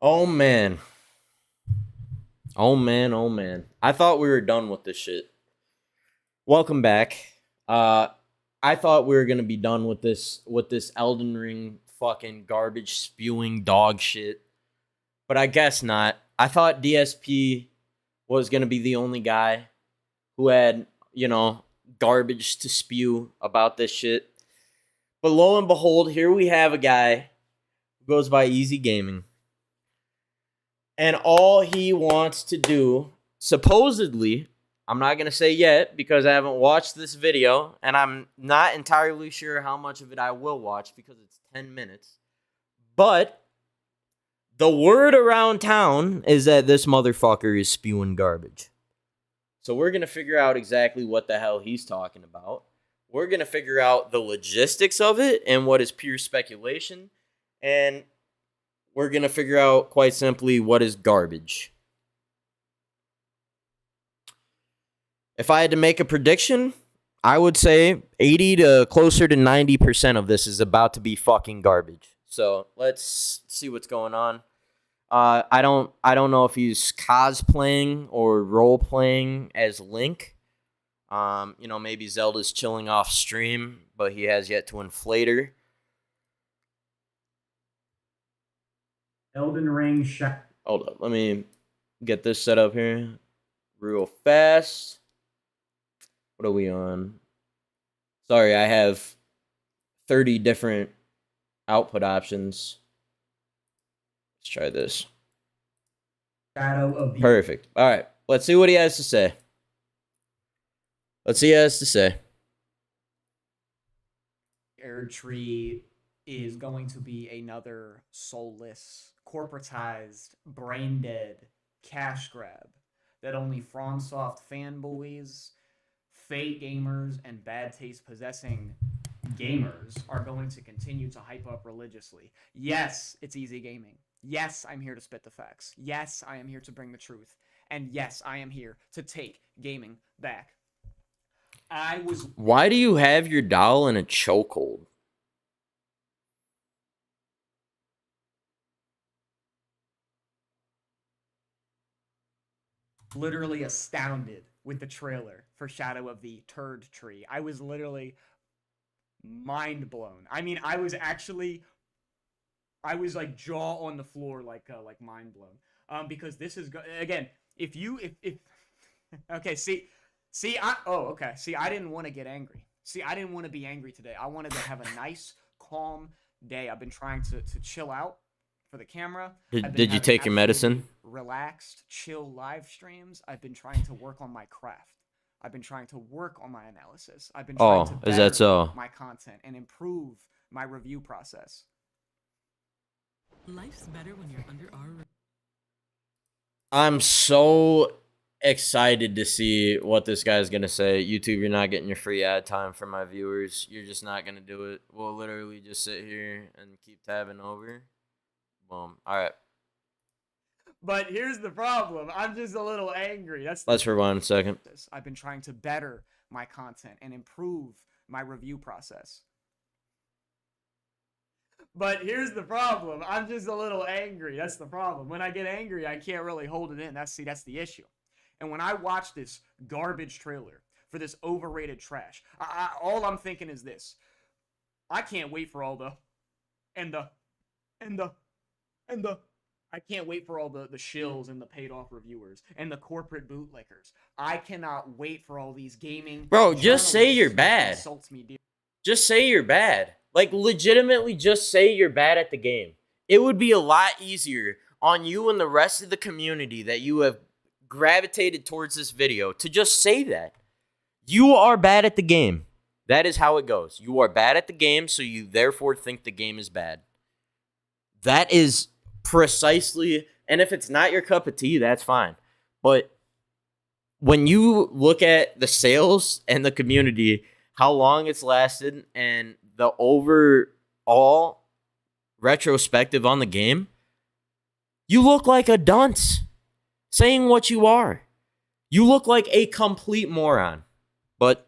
Oh man. Oh man, oh man. I thought we were done with this shit. Welcome back. Uh I thought we were going to be done with this Elden Ring fucking garbage spewing dog shit, but I guess not. I thought DSP was going to be the only guy who had, garbage to spew about this shit. But lo and behold, here we have a guy who goes by Easy Gaming. And all he wants to do, supposedly, I'm not going to say yet because I haven't watched this video, and I'm not entirely sure how much of it I will watch because it's 10 minutes. But the word around town is that this motherfucker is spewing garbage. So we're going to figure out exactly what the hell he's talking about. We're going to figure out the logistics of it and what is pure speculation. And we're going to figure out, quite simply, what is garbage. If I had to make a prediction, I would say 80 to closer to 90% of this is about to be fucking garbage. So let's see what's going on. I don't know if he's cosplaying or role playing as Link. Maybe Zelda's chilling off stream, but he has yet to inflate her. Elden Ring. Hold up, let me get this set up here real fast. What are we on? Sorry, I have 30 different output options. Let's try this. Shadow of the Perfect. All right, let's see what he has to say. Erdtree is going to be another soulless, corporatized, brain-dead cash grab that only FromSoft fanboys, fake gamers, and bad taste possessing gamers are going to continue to hype up religiously. Yes, it's easy gaming. Yes, I'm here to spit the facts. Yes, I am here to bring the truth. And yes, I am here to take gaming back. Why do you have your doll in a chokehold? Literally astounded with the trailer for Shadow of the Turd Tree. I was literally mind blown. I mean, I was like jaw on the floor, like mind blown. Because this is again, if okay, see, I didn't want to get angry. See, I didn't want to be angry today. I wanted to have a nice, calm day. I've been trying to chill out for the camera. Did you take your medicine? Relaxed, chill live streams. I've been trying to work on my craft. I've been trying to work on my analysis. I've been trying to better is that so? my content and improve my review process. Life's better when you're under our. I'm so excited to see what this guy's gonna say. YouTube, you're not getting your free ad time for my viewers. You're just not gonna do it. We'll literally just sit here and keep tabbing over. Boom. All right. But here's the problem. I'm just a little angry. Let's rewind a second. I've been trying to better my content and improve my review process. But here's the problem. I'm just a little angry. That's the problem. When I get angry, I can't really hold it in. That's the issue. And when I watch this garbage trailer for this overrated trash, all I'm thinking is this. I can't wait for all the I can't wait for all the shills and the paid off reviewers and the corporate bootlickers. I cannot wait for all these gaming. Bro, just say you're bad. Insults me, dude. Just say you're bad. Like, legitimately, just say you're bad at the game. It would be a lot easier on you and the rest of the community that you have gravitated towards this video to just say that. You are bad at the game. That is how it goes. You are bad at the game, so you therefore think the game is bad. That is precisely, and if it's not your cup of tea, that's fine. But when you look at the sales and the community, how long it's lasted, and the overall retrospective on the game, you look like a dunce saying what you are. You look like a complete moron. But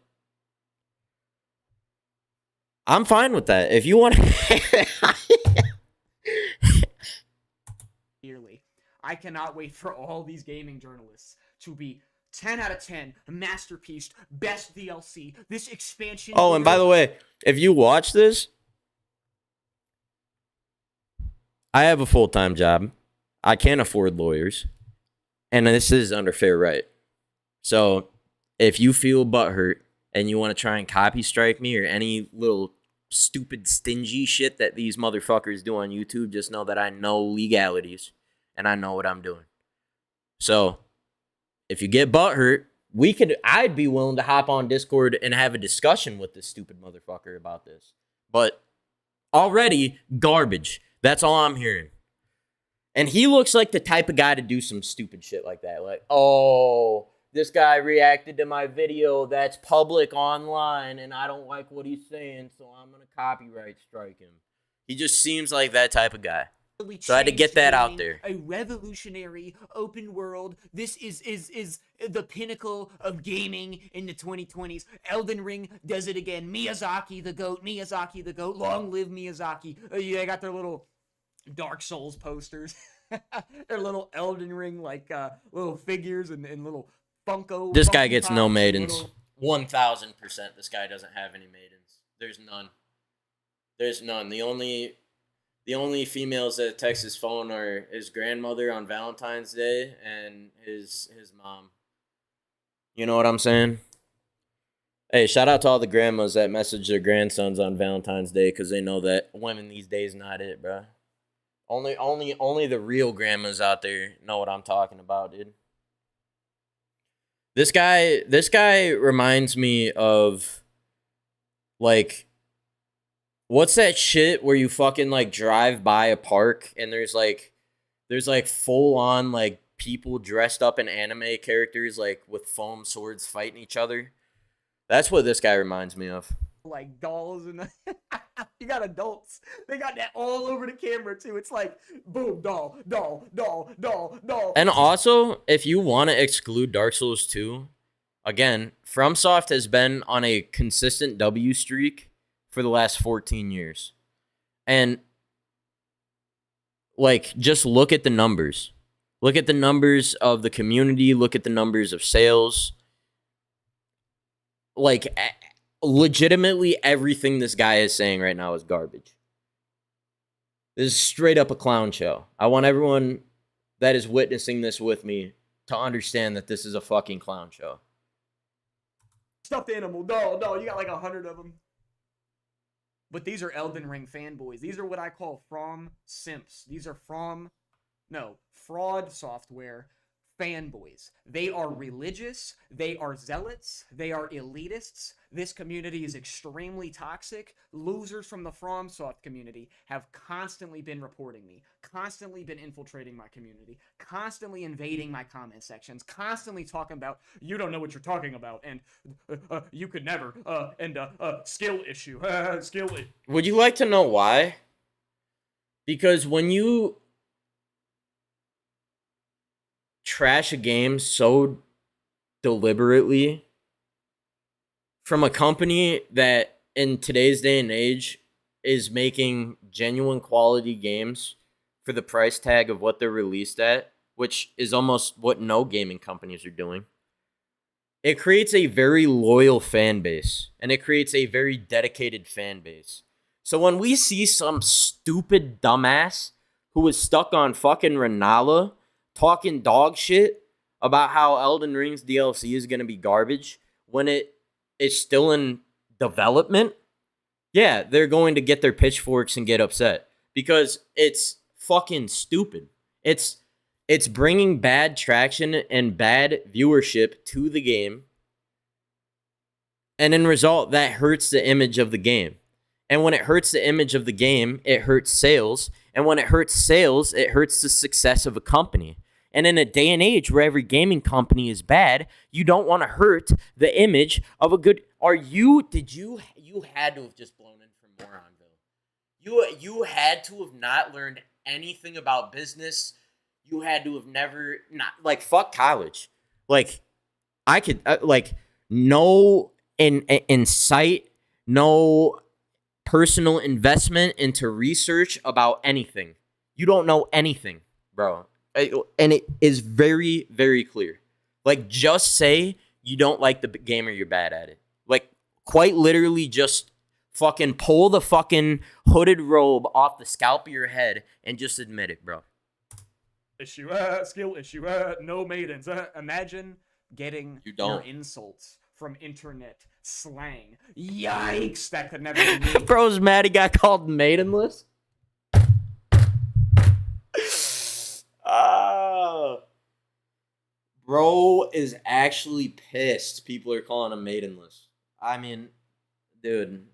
I'm fine with that. If you want to... I cannot wait for all these gaming journalists to be 10 out of 10, masterpiece, best DLC, this expansion. Oh, and by the way, if you watch this, I have a full-time job. I can't afford lawyers. And this is under fair right. So if you feel butthurt and you want to try and copy strike me or any little stupid stingy shit that these motherfuckers do on YouTube, just know that I know legalities and I know what I'm doing. So if you get butthurt, I'd be willing to hop on Discord and have a discussion with this stupid motherfucker about this. But already garbage. That's all I'm hearing. And he looks like the type of guy to do some stupid shit like that. Like, oh, this guy reacted to my video that's public online and I don't like what he's saying, so I'm going to copyright strike him. He just seems like that type of guy. So I had to get that out there. A revolutionary open world. This is the pinnacle of gaming in the 2020s. Elden Ring does it again. Miyazaki the GOAT. Miyazaki the GOAT. Long live Miyazaki. They got their little Dark Souls posters. Their little Elden Ring little figures and little Funko. This guy gets no maidens. 1,000%. This guy doesn't have any maidens. There's none. There's none. The only females that text his phone are his grandmother on Valentine's Day and his mom. You know what I'm saying? Hey, shout out to all the grandmas that message their grandsons on Valentine's Day because they know that women these days not it, bro. Only the real grandmas out there know what I'm talking about, dude. This guy reminds me of, like, what's that shit where you fucking, like, drive by a park and there's full on, like, people dressed up in anime characters, like, with foam swords fighting each other? That's what this guy reminds me of. Like dolls and you got adults. They got that all over the camera too. It's like boom, doll. And also, if you want to exclude Dark Souls 2, again, FromSoft has been on a consistent W streak for the last 14 years. And like, just look at the numbers. Look at the numbers of the community, look at the numbers of sales. Like, legitimately everything this guy is saying right now is garbage. This is straight up a clown show. I want everyone that is witnessing this with me to understand that this is a fucking clown show. Stuffed animal, doll. You got like 100 of them. But these are Elden Ring fanboys. These are what I call From simps. These are fraud software fanboys. They are religious, they are zealots, they are elitists. This community is extremely toxic. Losers from the FromSoft community have constantly been reporting me, constantly been infiltrating my community, constantly invading my comment sections, constantly talking about, you don't know what you're talking about, and you could never, skill issue, Would you like to know why? Because when you trash a game so deliberately from a company that in today's day and age is making genuine quality games for the price tag of what they're released at, which is almost what no gaming companies are doing, it creates a very loyal fan base and it creates a very dedicated fan base. So when we see some stupid dumbass who is stuck on fucking Renala talking dog shit about how Elden Ring's DLC is going to be garbage when it is still in development, yeah, they're going to get their pitchforks and get upset because it's fucking stupid. It's bringing bad traction and bad viewership to the game, and in result, that hurts the image of the game. And when it hurts the image of the game, it hurts sales. And when it hurts sales, it hurts the success of a company. And in a day and age where every gaming company is bad, you don't want to hurt the image of a good... You had to have just blown in from Moronville. You had to have not learned anything about business. You had to have never... Like, fuck college. Like, I could... no insight, no personal investment into research about anything. You don't know anything, bro. And it is very, very clear. Like, just say you don't like the game or you're bad at it. Like, quite literally just fucking pull the fucking hooded robe off the scalp of your head and just admit it, bro. Issue, skill issue, no maidens. Imagine getting your insults from internet slang. Yikes, that could never be me. Bro's mad he got called maidenless. Bro is actually pissed people are calling him maidenless. I mean, dude.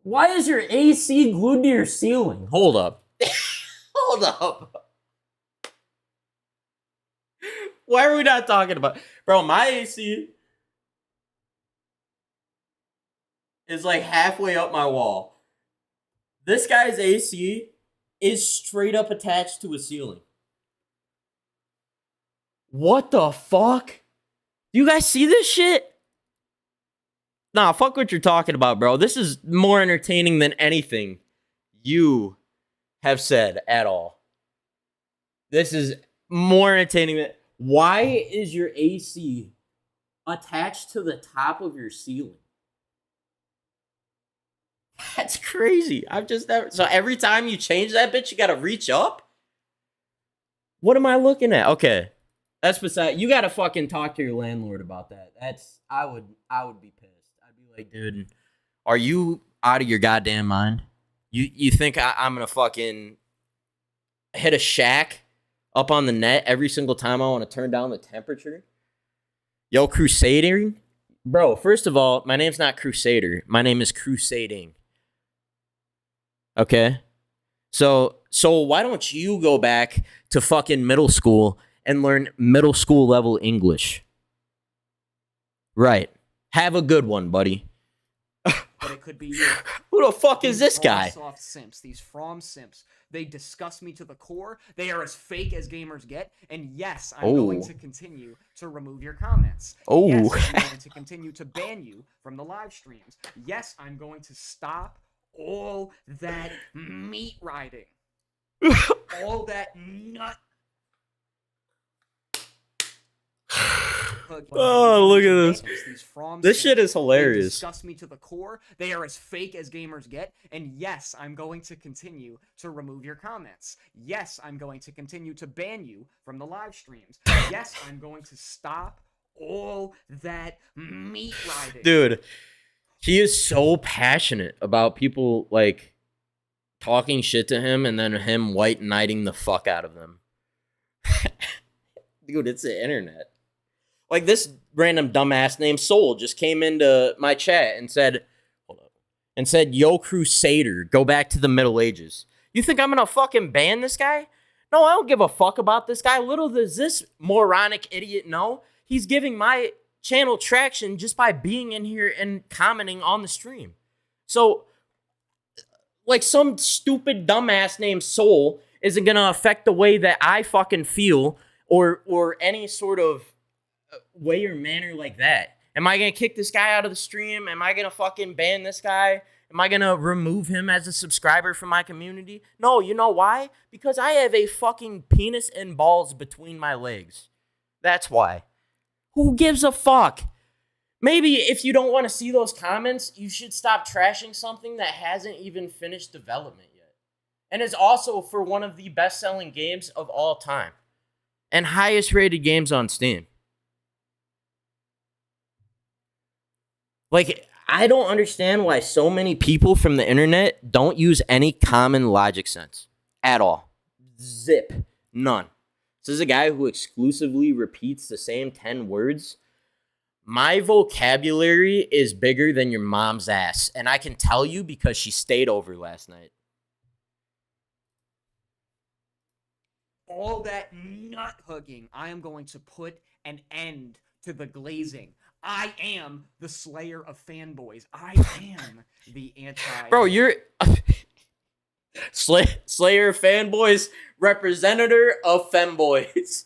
Why is your AC glued to your ceiling? Hold up. Hold up. Why are we not talking about... Bro, my AC is like halfway up my wall. This guy's AC is straight up attached to a ceiling. What the fuck? Do you guys see this shit? Nah, fuck what you're talking about, bro. This is more entertaining than anything you have said at all. This is more entertaining than... Why is your AC attached to the top of your ceiling? That's crazy. I've just never... So every time you change that bitch, you gotta reach up? What am I looking at? Okay. That's beside... You gotta fucking talk to your landlord about that. That's... I would be pissed. I'd be like, dude, are you out of your goddamn mind? You think I'm gonna fucking hit a shack up on the net every single time I want to turn down the temperature? Yo, crusading? Bro, first of all, my name's not Crusader. My name is Crusading. Okay? So why don't you go back to fucking middle school and learn middle school level English? Right. Have a good one, buddy. But it could be you. Who the fuck is this guy? Soft simps, these From simps. They disgust me to the core. They are as fake as gamers get. And yes, I'm going to continue to remove your comments. Yes, I'm going to continue to ban you from the live streams. Yes, I'm going to stop all that meat riding. All that nut. Oh, look at this. This shit is hilarious. They disgust me to the core. They are as fake as gamers get. And yes, I'm going to continue to remove your comments. Yes, I'm going to continue to ban you from the live streams. Yes, I'm going to stop all that meat riding. Dude, he is so passionate about people, like, talking shit to him and then him white knighting the fuck out of them. Dude, it's the internet. Like, this random dumbass named Soul just came into my chat and said, yo, Crusader, go back to the Middle Ages. You think I'm gonna fucking ban this guy? No, I don't give a fuck about this guy. Little does this moronic idiot know, he's giving my channel traction just by being in here and commenting on the stream. So, like, some stupid dumbass named Soul isn't gonna affect the way that I fucking feel or any sort of way or manner like that. Am I gonna kick this guy out of the stream? Am I gonna fucking ban this guy? Am I gonna remove him as a subscriber from my community? No, you know why? Because I have a fucking penis and balls between my legs. That's why. Who gives a fuck? Maybe if you don't want to see those comments, you should stop trashing something that hasn't even finished development yet. And is also for one of the best-selling games of all time. And highest rated games on Steam. Like, I don't understand why so many people from the internet don't use any common logic sense at all. Zip. None. This is a guy who exclusively repeats the same 10 words. My vocabulary is bigger than your mom's ass, and I can tell you because she stayed over last night. All that nut hugging, I am going to put an end to the glazing. I am the slayer of fanboys. I am the anti... Bro, you're... Slayer of fanboys, representative of femboys.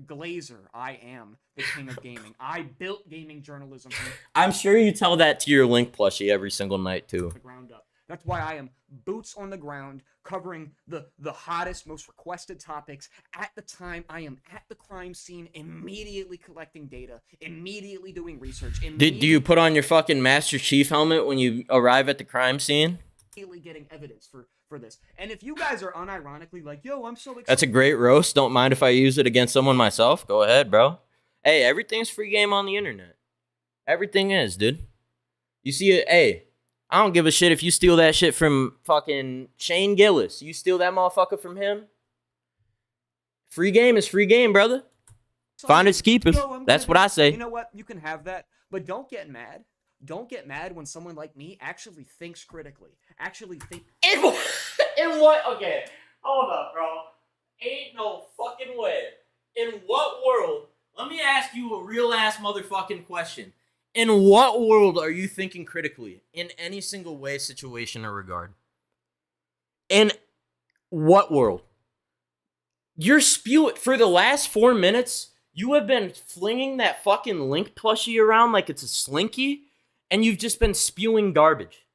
Glazer, I am the king of gaming. I built gaming journalism from I'm sure you tell that to your Link plushie every single night, too. the ground up. That's why I am boots on the ground, covering the hottest, most requested topics. At the time, I am at the crime scene, immediately collecting data, immediately doing research. Do you put on your fucking Master Chief helmet when you arrive at the crime scene? Immediately getting evidence for this. And if you guys are unironically like, yo, I'm so excited. That's a great roast. Don't mind if I use it against someone myself. Go ahead, bro. Hey, everything's free game on the internet. Everything is, dude. You see it? Hey, I don't give a shit if you steal that shit from fucking Shane Gillis. You steal that motherfucker from him. Free game is free game, brother. Find it, keep it. That's what I say. You know what? You can have that, but don't get mad. Don't get mad when someone like me actually thinks critically. Actually think. In what? Okay, hold up, bro. Ain't no fucking way. In what world? Let me ask you a real ass motherfucking question. In what world are you thinking critically? In any single way, situation, or regard? In what world? You're spewing for the last 4 minutes. You have been flinging that fucking Link plushie around like it's a slinky, and you've just been spewing garbage.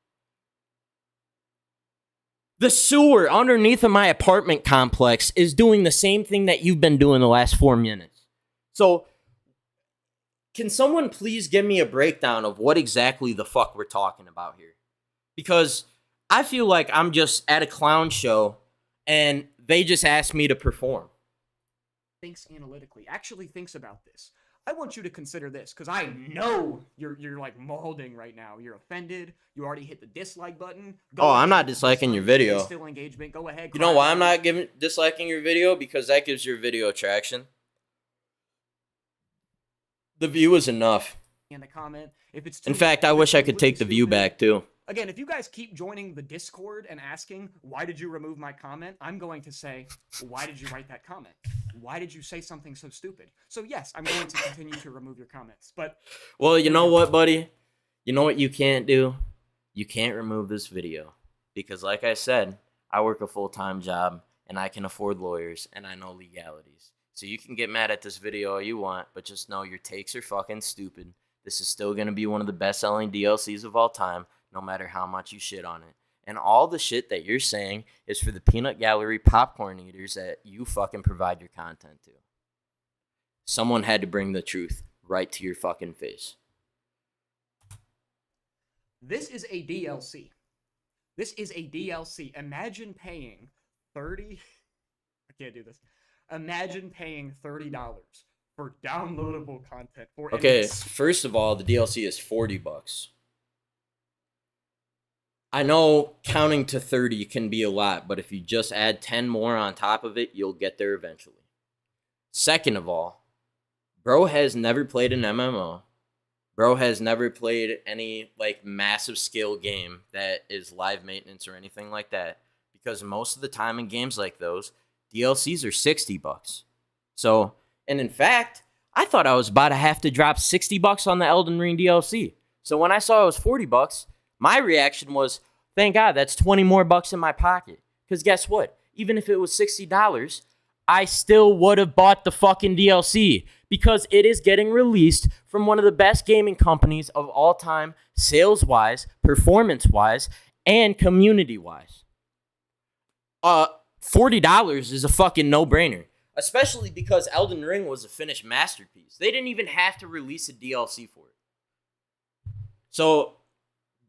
The sewer underneath of my apartment complex is doing the same thing that you've been doing the last 4 minutes. So, can someone please give me a breakdown of what exactly the fuck we're talking about here? Because I feel like I'm just at a clown show and they just asked me to perform. Thinks analytically, actually thinks about this. I want you to consider this, because I know you're like molding right now. You're offended. You already hit the dislike button. I'm not disliking your video. Still engagement. Go ahead. You know why I'm not disliking your video? Because that gives your video traction. The view is enough. In the comment, if it's in fact, I wish I could take the view back too. Again, if you guys keep joining the Discord and asking, why did you remove my comment? I'm going to say, why did you write that comment? Why did you say something so stupid? So yes, I'm going to continue to remove your comments. But well, you know what, buddy? You know what you can't do? You can't remove this video. Because like I said, I work a full-time job and I can afford lawyers and I know legalities. So you can get mad at this video all you want, but just know your takes are fucking stupid. This is still going to be one of the best-selling DLCs of all time, no matter how much you shit on it. And all the shit that you're saying is for the peanut gallery popcorn eaters that you fucking provide your content to. Someone had to bring the truth right to your fucking face. This is a DLC. This is a DLC. Imagine paying 30... I can't do this. Imagine paying $30 for downloadable content. Okay, first of all, the DLC is $40. I know counting to 30 can be a lot, but if you just add 10 more on top of it, you'll get there eventually. Second of all, bro has never played an MMO. Bro has never played any like massive scale game that is live maintenance or anything like that, because most of the time in games like those, DLCs are $60. So, and in fact, I thought I was about to have to drop $60 on the Elden Ring DLC. So when I saw it was $40, my reaction was, thank God, that's 20 more bucks in my pocket. Because guess what? Even if it was $60, I still would have bought the fucking DLC. Because it is getting released from one of the best gaming companies of all time, sales-wise, performance-wise, and community-wise. $40 is a fucking no-brainer. Especially because Elden Ring was a finished masterpiece. They didn't even have to release a DLC for it. So,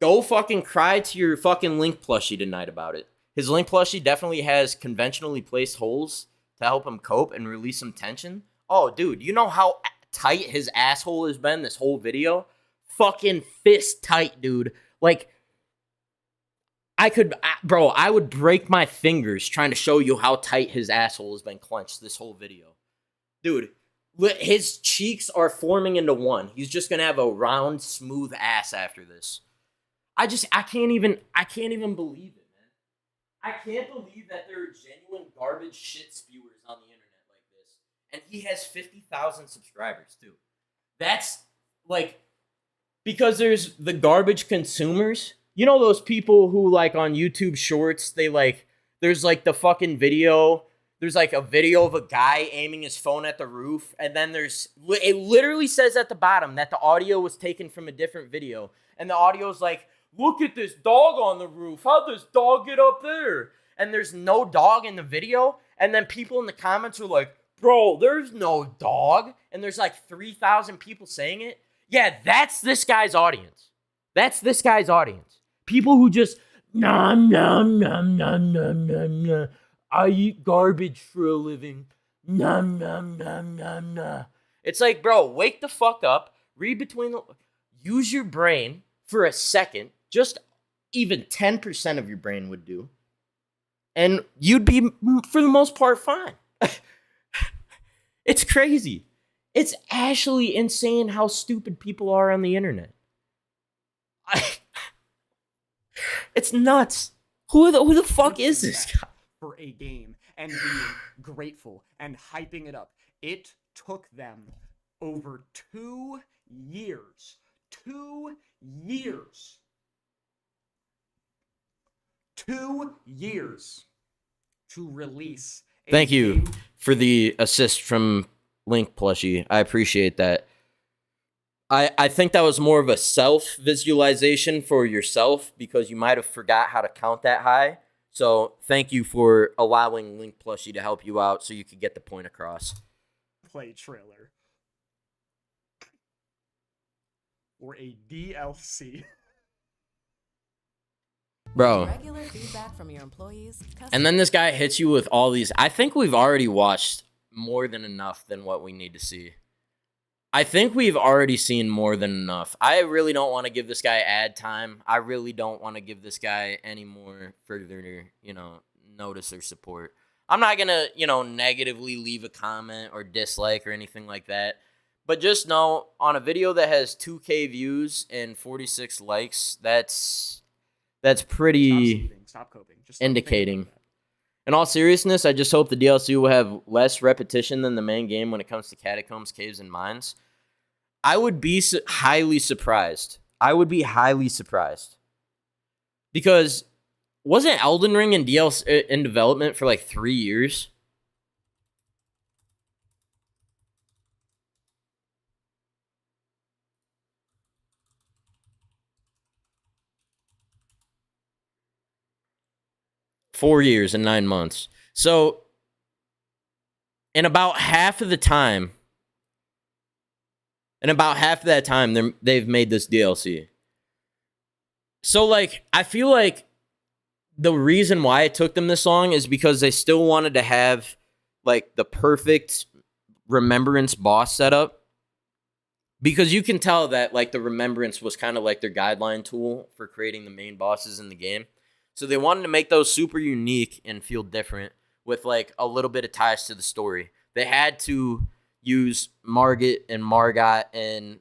go fucking cry to your fucking Link plushie tonight about it. His Link plushie definitely has conventionally placed holes to help him cope and release some tension. Oh, dude, you know how tight his asshole has been this whole video? Fucking fist tight, dude. Like, I would break my fingers trying to show you how tight his asshole has been clenched this whole video. Dude, his cheeks are forming into one. He's just gonna have a round, smooth ass after this. I can't even believe it, man. I can't believe that there are genuine garbage shit spewers on the internet like this. And he has 50,000 subscribers, too. That's, like, because there's the garbage consumers. You know those people who, like, on YouTube Shorts, they, like, there's, like, the fucking video. There's, like, a video of a guy aiming his phone at the roof. And then it literally says at the bottom that the audio was taken from a different video. And the audio is like, look at this dog on the roof. How'd this dog get up there? And there's no dog in the video. And then people in the comments are like, bro, there's no dog. And there's like 3,000 people saying it. Yeah, that's this guy's audience. That's this guy's audience. People who just, nom, nom, nom, nom, nom, nom, nom. I eat garbage for a living. Nom, nom, nom, nom, nom. It's like, bro, wake the fuck up. Read between the... Use your brain for a second. Just even 10% of your brain would do. And you'd be, for the most part, fine. It's crazy. It's actually insane how stupid people are on the internet. It's nuts. Who the fuck is this guy? For a game and being grateful and hyping it up. It took them over 2 years. 2 years. 2 years to release. Thank you for the assist from Link Plushie. I appreciate that. I think that was more of a self-visualization for yourself because you might have forgot how to count that high. So thank you for allowing Link Plushie to help you out so you could get the point across. Play trailer. Or a DLC. Bro. Regular feedback from your employees, And then this guy hits you with all these. I think we've already watched more than enough than what we need to see. I think we've already seen more than enough. I really don't want to give this guy ad time. I really don't want to give this guy any more further, notice or support. I'm not going to, negatively leave a comment or dislike or anything like that. But just know, on a video that has 2K views and 46 likes, that's pretty Stop coping. Just indicating. In all seriousness, I just hope the DLC will have less repetition than the main game when it comes to catacombs, caves, and mines. I would be highly surprised. Because wasn't Elden Ring in DLC in development for like 3 years? Four years and 9 months. So, in about half of that time, they've made this DLC. So, I feel like the reason why it took them this long is because they still wanted to have, the perfect remembrance boss setup. Because you can tell that, the remembrance was kind of like their guideline tool for creating the main bosses in the game. So they wanted to make those super unique and feel different with, a little bit of ties to the story. They had to use Margit and Margot and,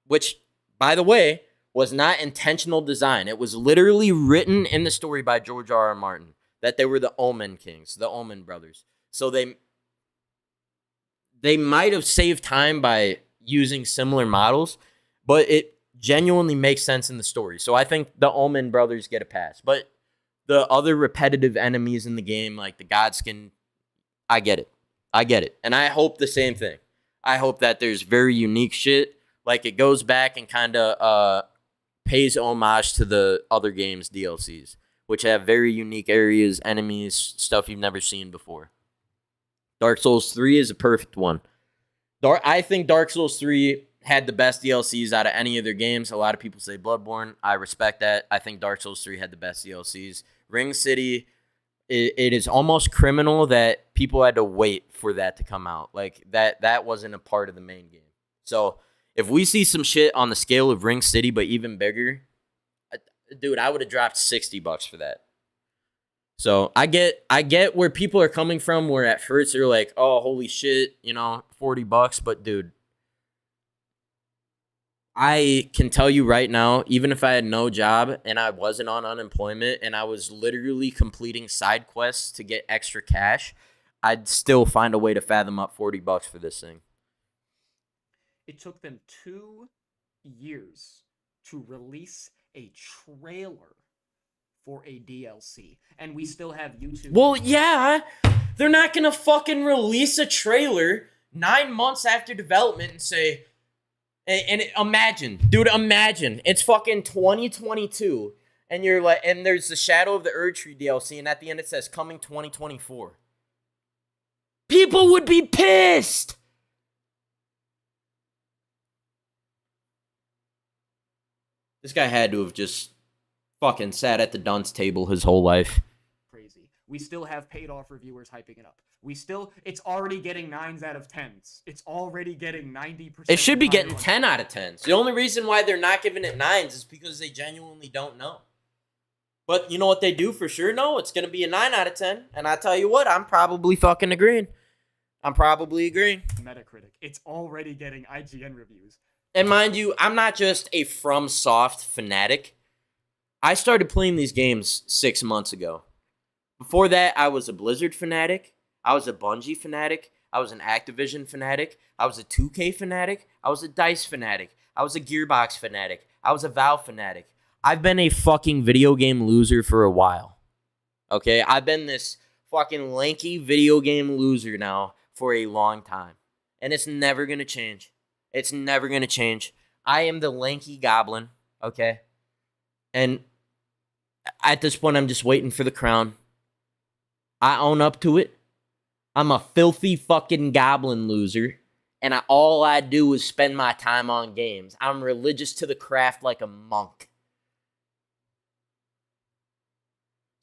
which, by the way, was not intentional design. It was literally written in the story by George R.R. Martin that they were the Omen Kings, the Omen brothers. So they might have saved time by using similar models, but it genuinely makes sense in the story. So I think the Omen brothers get a pass. But the other repetitive enemies in the game, like the Godskin, I get it. And I hope the same thing. I hope that there's very unique shit. It goes back and kind of pays homage to the other games' DLCs, which have very unique areas, enemies, stuff you've never seen before. Dark Souls 3 is a perfect one. I think Dark Souls 3 had the best DLCs out of any of their games. A lot of people say Bloodborne. I respect that. I think Dark Souls 3 had the best DLCs. Ring City, it is almost criminal that people had to wait for that to come out. That wasn't a part of the main game. So if we see some shit on the scale of Ring City, but even bigger, dude, I would have dropped $60 for that. So I get where people are coming from, where at first they're like, oh, holy shit, $40. But dude, I can tell you right now, even if I had no job and I wasn't on unemployment and I was literally completing side quests to get extra cash, I'd still find a way to fathom up $40 for this thing. It took them 2 years to release a trailer for a DLC, and we still have YouTube. Well, yeah, they're not gonna fucking release a trailer 9 months after development and say, Imagine, dude, imagine it's fucking 2022, and you're like, and there's the Shadow of the Erdtree DLC, and at the end it says coming 2024. People would be pissed. This guy had to have just fucking sat at the dunce table his whole life. Crazy. We still have paid off reviewers hyping it up. It's already getting 9s out of 10s. It's already getting 90%. It should be getting 10 out of 10s. The only reason why they're not giving it 9s is because they genuinely don't know. But you know what they do for sure know? It's going to be a 9 out of 10. And I tell you what, I'm probably fucking agreeing. I'm probably agreeing. Metacritic. It's already getting IGN reviews. And mind you, I'm not just a FromSoft fanatic. I started playing these games 6 months ago. Before that, I was a Blizzard fanatic. I was a Bungie fanatic. I was an Activision fanatic. I was a 2K fanatic. I was a DICE fanatic. I was a Gearbox fanatic. I was a Valve fanatic. I've been a fucking video game loser for a while. Okay? I've been this fucking lanky video game loser now for a long time. And it's never going to change. It's never going to change. I am the lanky goblin. Okay? And at this point, I'm just waiting for the crown. I own up to it. I'm a filthy fucking goblin loser, and all I do is spend my time on games. I'm religious to the craft like a monk.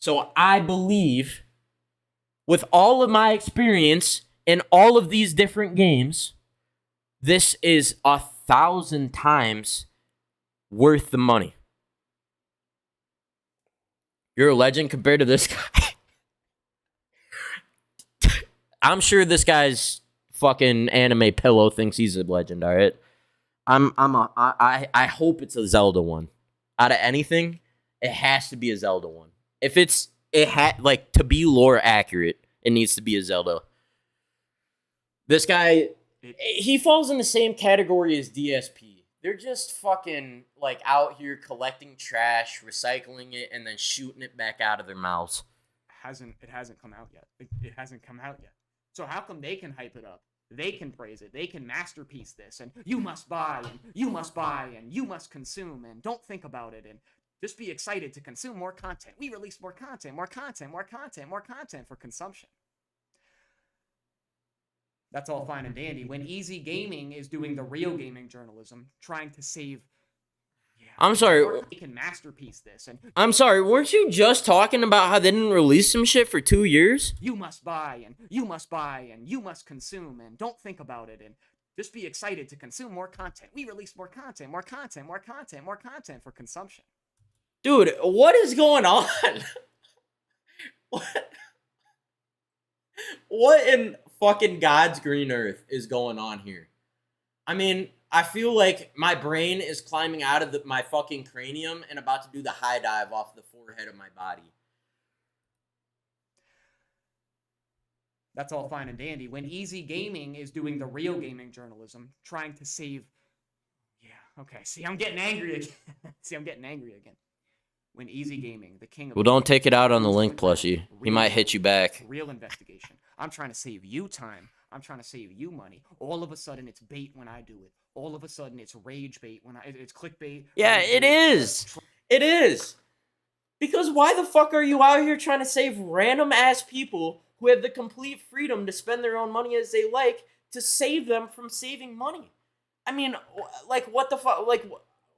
So I believe, with all of my experience in all of these different games, this is 1,000 times worth the money. You're a legend compared to this guy. I'm sure this guy's fucking anime pillow thinks he's a legend, all right? I hope it's a Zelda one. Out of anything, it has to be a Zelda one. If to be lore accurate, it needs to be a Zelda. This guy, he falls in the same category as DSP. They're just fucking like out here collecting trash, recycling it, and then shooting it back out of their mouths. It hasn't come out yet. It hasn't come out yet. So how come they can hype it up? They can praise it. They can masterpiece this. And you must buy, and you must buy, and you must consume, and don't think about it, and just be excited to consume more content. We release more content, more content, more content, more content for consumption. That's all fine and dandy. When Easy Gaming is doing the real gaming journalism, trying to save... I'm sorry. They can masterpiece this. And I'm sorry, weren't you just talking about how they didn't release some shit for 2 years? You must buy, and you must buy, and you must consume, and don't think about it, and just be excited to consume more content. We release more content, more content, more content, more content for consumption. Dude, what is going on? What in fucking God's green earth is going on here? I mean, I feel like my brain is climbing out of my fucking cranium and about to do the high dive off the forehead of my body. That's all fine and dandy. When Easy Gaming is doing the real gaming journalism, trying to save... Yeah, okay. See, I'm getting angry again. When Easy Gaming, the king of... Well, don't take it out on the Link plushie. He might hit you back. Real investigation. I'm trying to save you time. I'm trying to save you money. All of a sudden, it's bait when I do it. All of a sudden, it's rage bait when it's clickbait. Yeah, it is. It is. Because why the fuck are you out here trying to save random ass people who have the complete freedom to spend their own money as they like to save them from saving money? I mean, like, what the fuck? Like,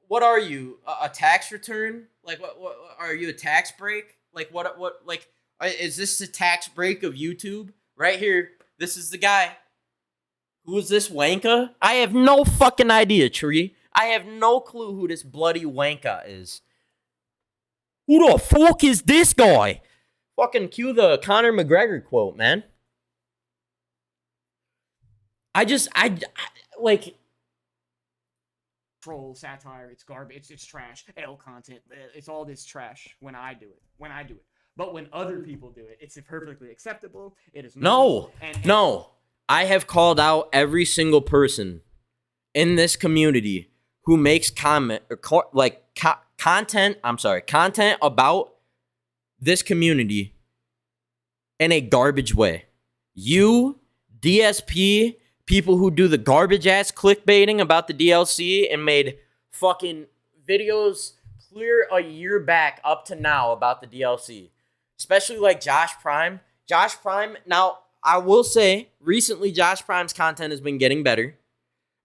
what are you? A tax return? Like, what are you, a tax break? Like, what, like, is this the tax break of YouTube? Right here. This is the guy. Who is this wanka? I have no fucking idea, Tree. I have no clue who this bloody wanka is. Who the fuck is this guy? Fucking cue the Conor McGregor quote, man. I like... Troll, satire, it's garbage, it's trash, L content, it's all this trash when I do it. But when other people do it, it's perfectly acceptable. It is no. I have called out every single person in this community who makes content about this community in a garbage way. You, DSP, people who do the garbage ass clickbaiting about the DLC and made fucking videos clear a year back up to now about the DLC. Especially like Josh Prime. Josh Prime, now I will say, recently Josh Prime's content has been getting better.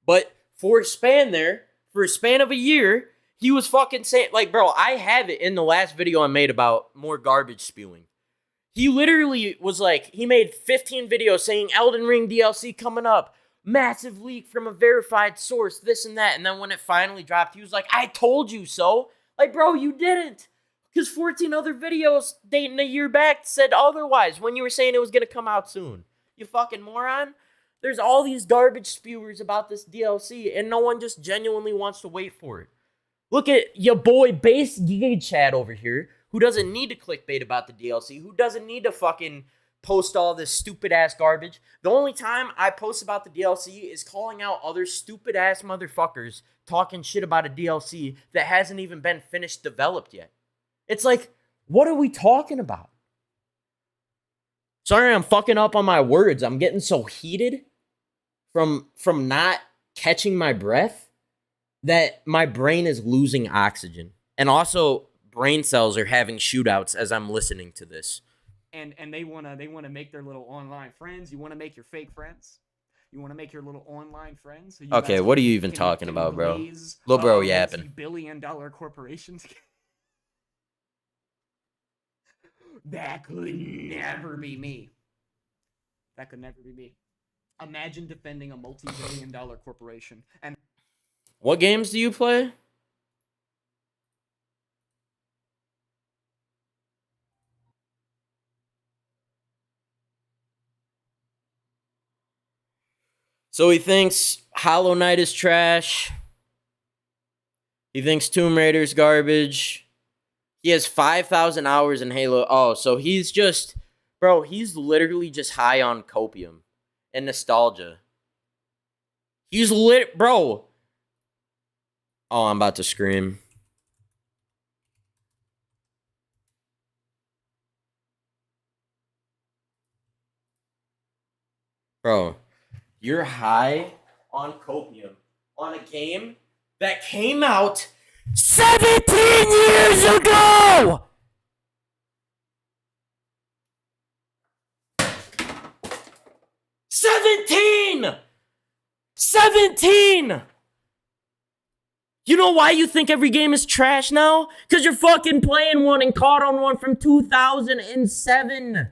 But for a span of a year, he was fucking saying, like, bro, I have it in the last video I made about more garbage spewing. He literally was like, he made 15 videos saying Elden Ring DLC coming up, massive leak from a verified source, this and that. And then when it finally dropped, he was like, I told you so. Like, bro, you didn't. Because 14 other videos dating a year back said otherwise when you were saying it was going to come out soon. You fucking moron. There's all these garbage spewers about this DLC, and no one just genuinely wants to wait for it. Look at your boy Base Gig Chad over here, who doesn't need to clickbait about the DLC, who doesn't need to fucking post all this stupid-ass garbage. The only time I post about the DLC is calling out other stupid-ass motherfuckers talking shit about a DLC that hasn't even been finished developed yet. It's like, what are we talking about? Sorry I'm fucking up on my words. I'm getting so heated from not catching my breath that my brain is losing oxygen. And also, brain cells are having shootouts as I'm listening to this. And they wanna make their little online friends. You wanna make your fake friends. You wanna make your little online friends. So you Okay, guys what are you even can talking about, bro? blaze Lil bro a yapping. multi-billion-dollar corporations. That could never be me. That could never be me. Imagine defending a multi-billion-dollar corporation. And What games do you play? So he thinks Hollow Knight is trash. He thinks Tomb Raider's garbage. He has 5,000 hours in Halo. Oh, so he's just... Bro, he's literally just high on copium and nostalgia. He's lit... Bro. Oh, I'm about to scream. Bro, you're high on copium on a game that came out 17 years ago! '17! You know why you think every game is trash now? Because you're fucking playing one and caught on one from 2007.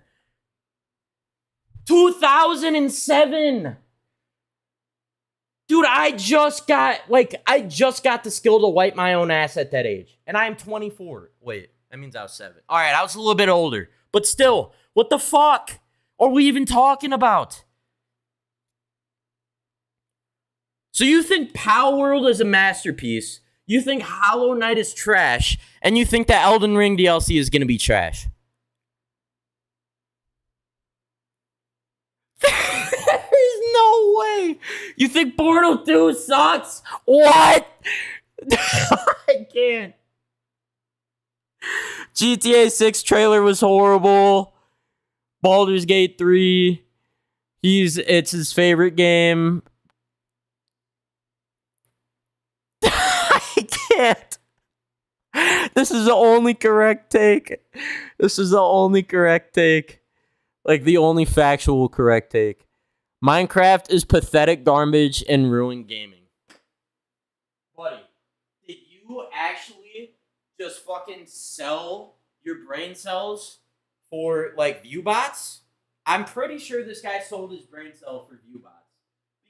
2007! Dude, I just got the skill to wipe my own ass at that age. And I am 24. Wait, that means I was 7. Alright, I was a little bit older. But still, what the fuck are we even talking about? So you think Power World is a masterpiece, you think Hollow Knight is trash, and you think that Elden Ring DLC is going to be trash. There's no way. You think Portal 2 sucks? What? I can't. GTA 6 trailer was horrible. Baldur's Gate 3. It's his favorite game. I can't. This is the only correct take. Like, the only factual correct take. Minecraft is pathetic garbage and ruined gaming. Buddy, did you actually just fucking sell your brain cells for, like, view bots? I'm pretty sure this guy sold his brain cell for view bots.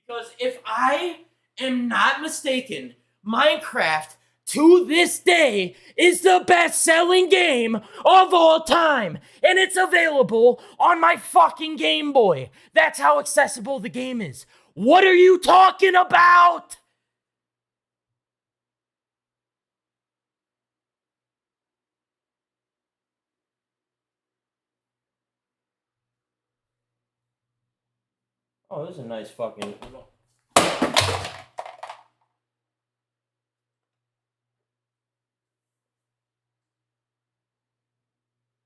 Because if I am not mistaken, Minecraft, to this day, is the best-selling game of all time. And it's available on my fucking Game Boy. That's how accessible the game is. What are you talking about? Oh, this is a nice fucking...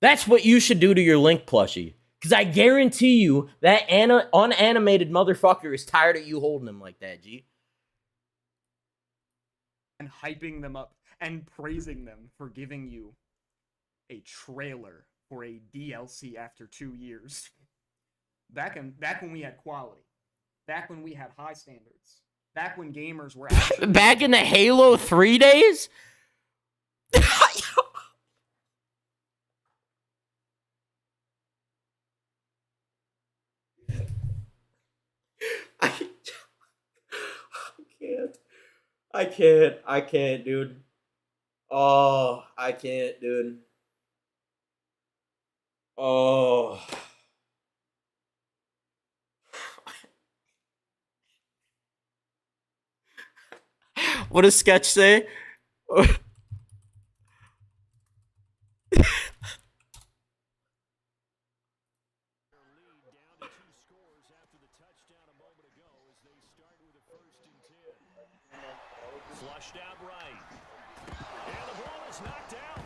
That's what you should do to your Link plushie. Because I guarantee you that unanimated motherfucker is tired of you holding him like that, G. And hyping them up and praising them for giving you a trailer for a DLC after 2 years. Back when we had quality. Back when we had high standards. Back when gamers were actually Back in the Halo 3 days? I can't, dude. Oh, I can't, dude. Oh. What does Sketch say? Flushed out right. And the ball is knocked out.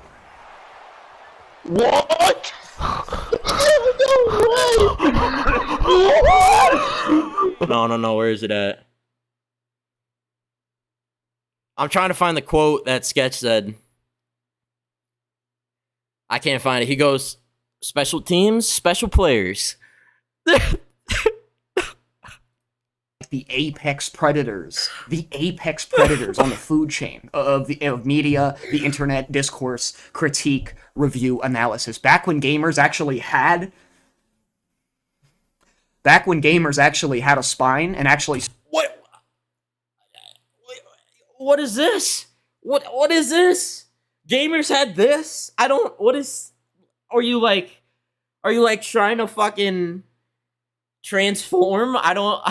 What? No. Where is it at? I'm trying to find the quote that Sketch said. I can't find it. He goes, special teams, special players. the apex predators on the food chain of media, the internet, discourse, critique, review, analysis. Back when gamers actually had a spine and actually What is this? What is this? Gamers had this? I don't. What is? Are you like trying to fucking transform? I don't.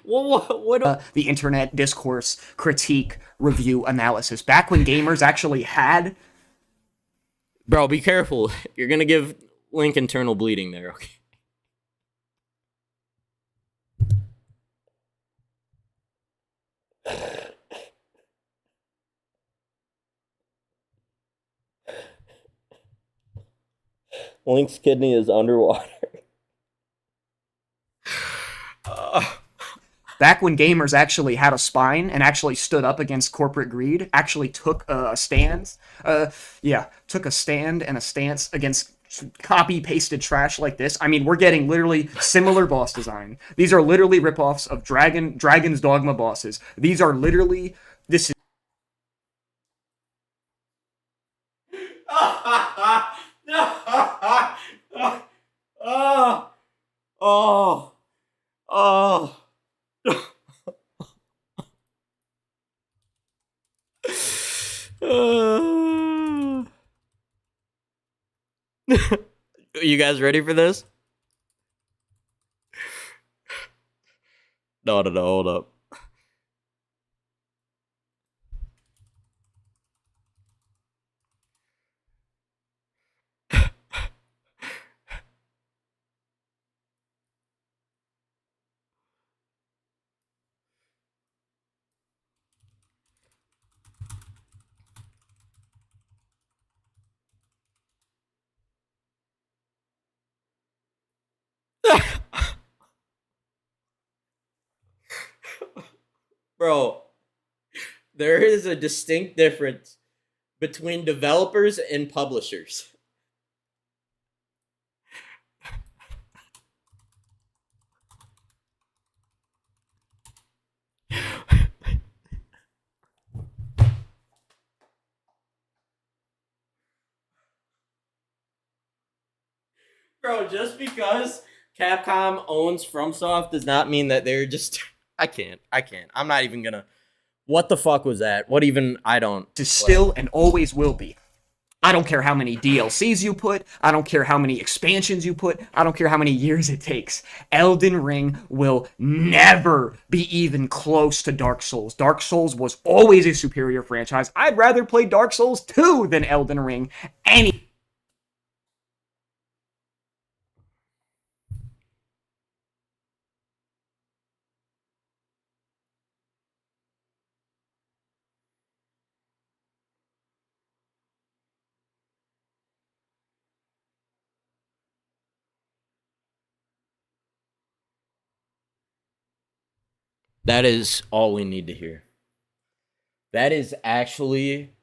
What? the internet, discourse, critique, review, analysis. Back when gamers actually had. Bro, be careful. You're gonna give Link internal bleeding there. Okay. Link's kidney is underwater. Back when gamers actually had a spine and actually stood up against corporate greed, actually took a stand and a stance against copy-pasted trash like this. I mean, we're getting literally similar boss design. These are literally ripoffs of Dragon's Dogma bosses. These are literally... This is... You guys ready for this? No, hold up. Bro, there is a distinct difference between developers and publishers. Bro, just because Capcom owns FromSoft does not mean that they're just... I can't. I'm not even gonna... What the fuck was that? What even... I don't... Is still and always will be. I don't care how many DLCs you put. I don't care how many expansions you put. I don't care how many years it takes. Elden Ring will never be even close to Dark Souls. Dark Souls was always a superior franchise. I'd rather play Dark Souls 2 than Elden Ring. That is all we need to hear. That is actually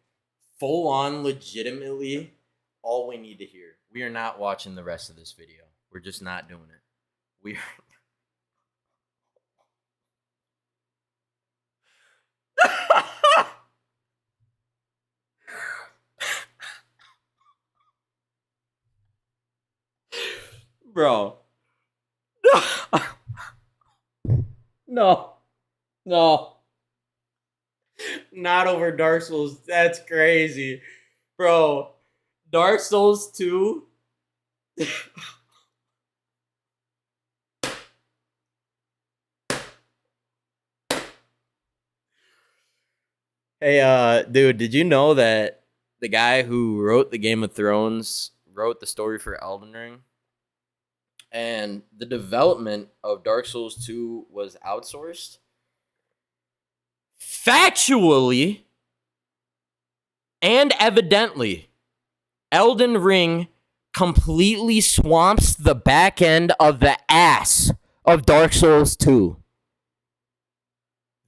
full on, legitimately all we need to hear. We are not watching the rest of this video. We're just not doing it. We are. Bro. No. No. Not over Dark Souls. That's crazy. Bro. Dark Souls 2. Hey, dude, did you know that the guy who wrote the Game of Thrones wrote the story for Elden Ring? And the development of Dark Souls 2 was outsourced? Factually and evidently, Elden Ring completely swamps the back end of the ass of Dark Souls 2.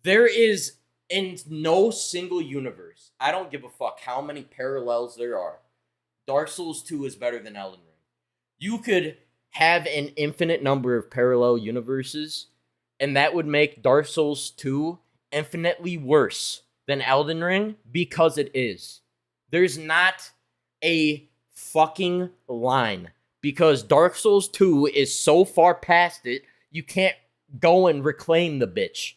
There is, in no single universe, I don't give a fuck how many parallels there are, Dark Souls 2 is better than Elden Ring. You could have an infinite number of parallel universes, and that would make Dark Souls 2 infinitely worse than Elden Ring because it is. There's not a fucking line because Dark Souls 2 is so far past it, you can't go and reclaim the bitch.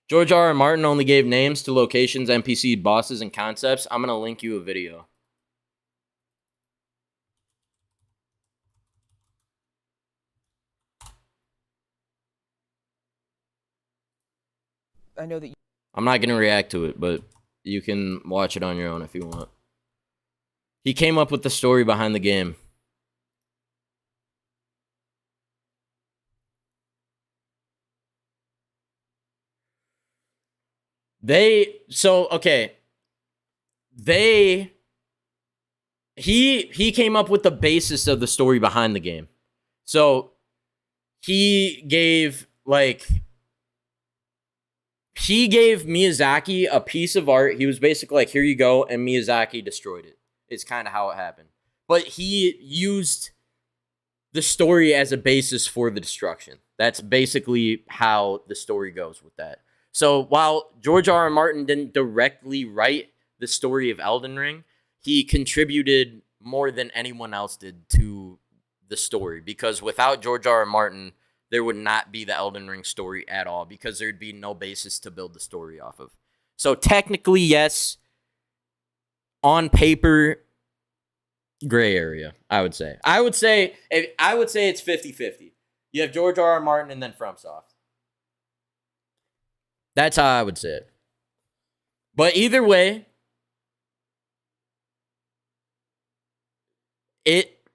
George R. R. Martin only gave names to locations, NPC, bosses, and concepts. I'm going to link you a video. I know that I'm not going to react to it, but you can watch it on your own if you want. He came up with the story behind the game. He came up with the basis of the story behind the game. So he gave Miyazaki a piece of art. He was basically like, here you go, and Miyazaki destroyed it. It's kind of how it happened. But he used the story as a basis for the destruction. That's basically how the story goes with that. So while George R. R. Martin didn't directly write the story of Elden Ring, he contributed more than anyone else did to the story. Because without George R. R. Martin, there would not be the Elden Ring story at all, because there'd be no basis to build the story off of. So technically, yes, on paper, gray area, I would say. I would say it's 50-50. You have George R. R. Martin and then FromSoft. That's how I would say it. But either way, it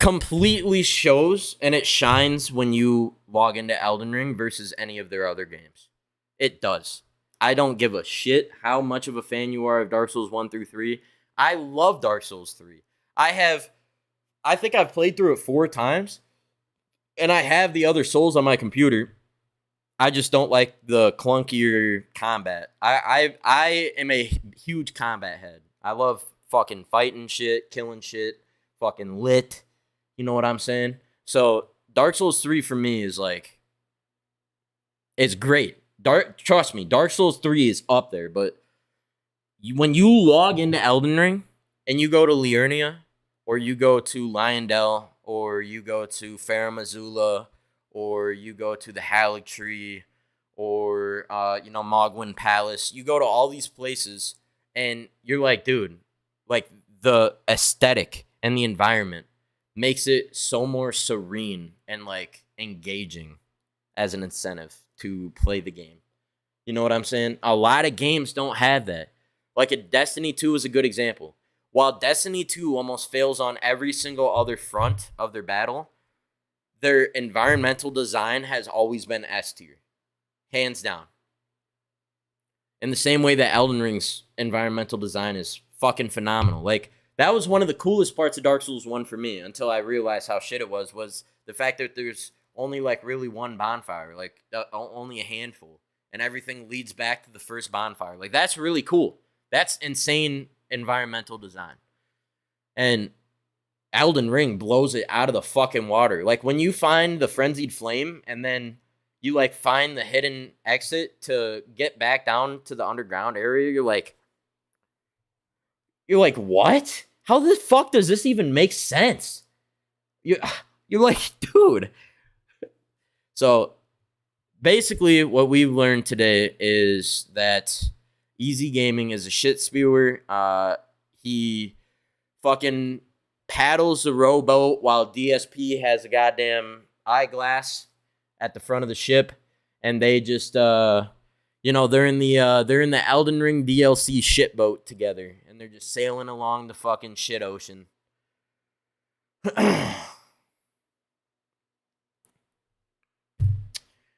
completely shows and it shines when you log into Elden Ring versus any of their other games. It does. I don't give a shit how much of a fan you are of Dark Souls 1 through 3. I love Dark Souls 3. I think I've played through it 4 times, and I have the other Souls on my computer. I just don't like the clunkier combat. I am a huge combat head. I love fucking fighting shit, killing shit, fucking lit. You know what I'm saying? So Dark Souls 3 for me is like, it's great. Trust me, Dark Souls 3 is up there. But when you log into Elden Ring and you go to Liurnia, or you go to Leyndell, or you go to Farum Azula, or you go to the Halleck Tree, or Mogwyn Palace, you go to all these places, and you're like, dude, like the aesthetic and the environment makes it so more serene and like engaging as an incentive to play the game. You know what I'm saying? A lot of games don't have that. Like a Destiny 2 is a good example. While Destiny 2 almost fails on every single other front of their battle, their environmental design has always been S tier. Hands down. In the same way that Elden Ring's environmental design is fucking phenomenal. Like, that was one of the coolest parts of Dark Souls 1 for me, until I realized how shit it was the fact that there's only like really one bonfire, like only a handful, and everything leads back to the first bonfire. Like that's really cool. That's insane environmental design. And Elden Ring blows it out of the fucking water. Like when you find the frenzied flame and then you like find the hidden exit to get back down to the underground area, you're like, what? How the fuck does this even make sense? You're like, dude. So basically what we've learned today is that Easy Gaming is a shit spewer. He fucking paddles the rowboat while DSP has a goddamn eyeglass at the front of the ship, and they just they're in the Elden Ring DLC shitboat together, and they're just sailing along the fucking shit ocean.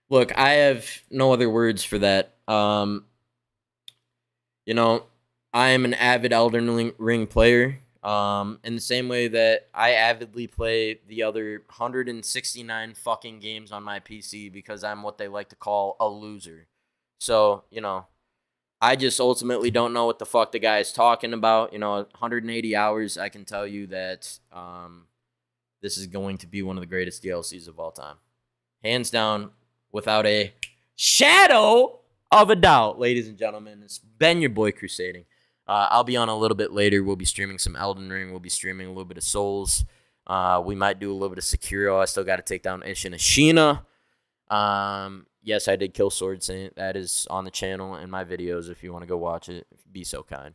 Look, I have no other words for that. I am an avid Elden Ring player. In the same way that I avidly play the other 169 fucking games on my PC because I'm what they like to call a loser. So, I just ultimately don't know what the fuck the guy is talking about. 180 hours, I can tell you that this is going to be one of the greatest DLCs of all time. Hands down, without a shadow of a doubt, ladies and gentlemen. It's been your boy Crusading. I'll be on a little bit later. We'll be streaming some Elden Ring. We'll be streaming a little bit of Souls. We might do a little bit of Sekiro. I still got to take down Ishin Ashina. Yes, I did kill Sword Saint. That is on the channel in my videos if you want to go watch it. Be so kind.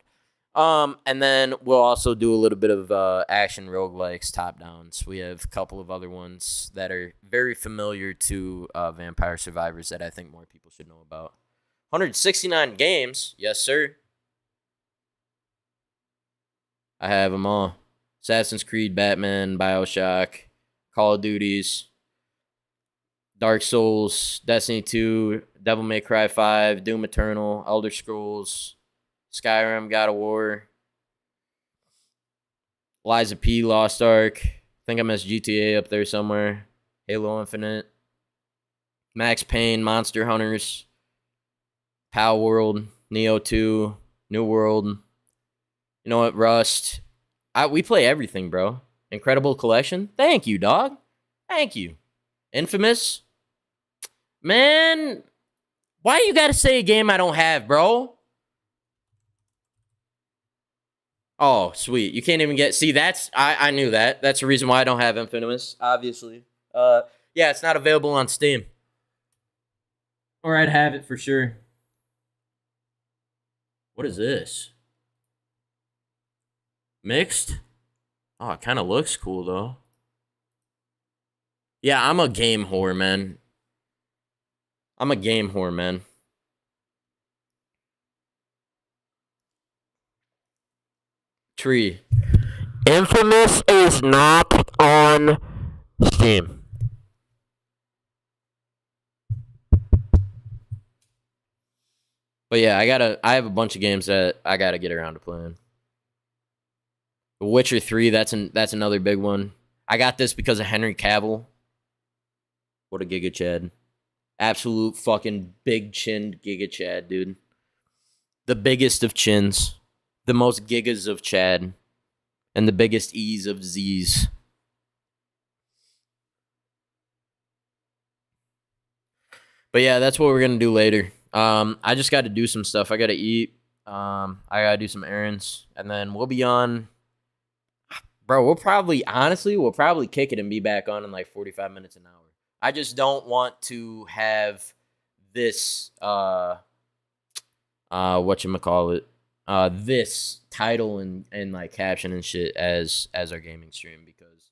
And then we'll also do a little bit of action roguelikes, top downs. We have a couple of other ones that are very familiar to Vampire Survivors that I think more people should know about. 169 games. Yes, sir. I have them all. Assassin's Creed, Batman, Bioshock, Call of Duties, Dark Souls, Destiny 2, Devil May Cry 5, Doom Eternal, Elder Scrolls, Skyrim, God of War, Liza P, Lost Ark. I think I missed GTA up there somewhere. Halo Infinite, Max Payne, Monster Hunters, Pal World, Neo 2, New World. You know what, Rust? We play everything, bro. Incredible Collection. Thank you, dog. Thank you. Infamous. Man, why you gotta say a game I don't have, bro? Oh, sweet. You can't even get... See, that's... I knew that. That's the reason why I don't have Infamous, obviously. Yeah, it's not available on Steam. Or I'd have it for sure. What is this? Mixed? Oh, it kind of looks cool, though. Yeah, I'm a game whore, man. I'm a game whore, man. Tree. Infamous is not on Steam. But yeah, I have a bunch of games that I gotta get around to playing. The Witcher 3, that's another big one. I got this because of Henry Cavill. What a Giga Chad. Absolute fucking big chinned Giga Chad, dude. The biggest of chins. The most gigas of Chad. And the biggest E's of Z's. But yeah, that's what we're going to do later. I just got to do some stuff. I got to eat. I got to do some errands. And then we'll be on... Bro, we'll probably kick it and be back on in like 45 minutes an hour. I just don't want to have this, whatchamacallit, this title and like caption and shit as our gaming stream, because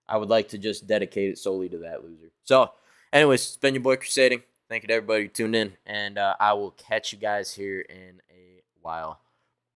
I would like to just dedicate it solely to that loser. So, anyways, it's been your boy Crusading. Thank you to everybody who tuned in, and I will catch you guys here in a while.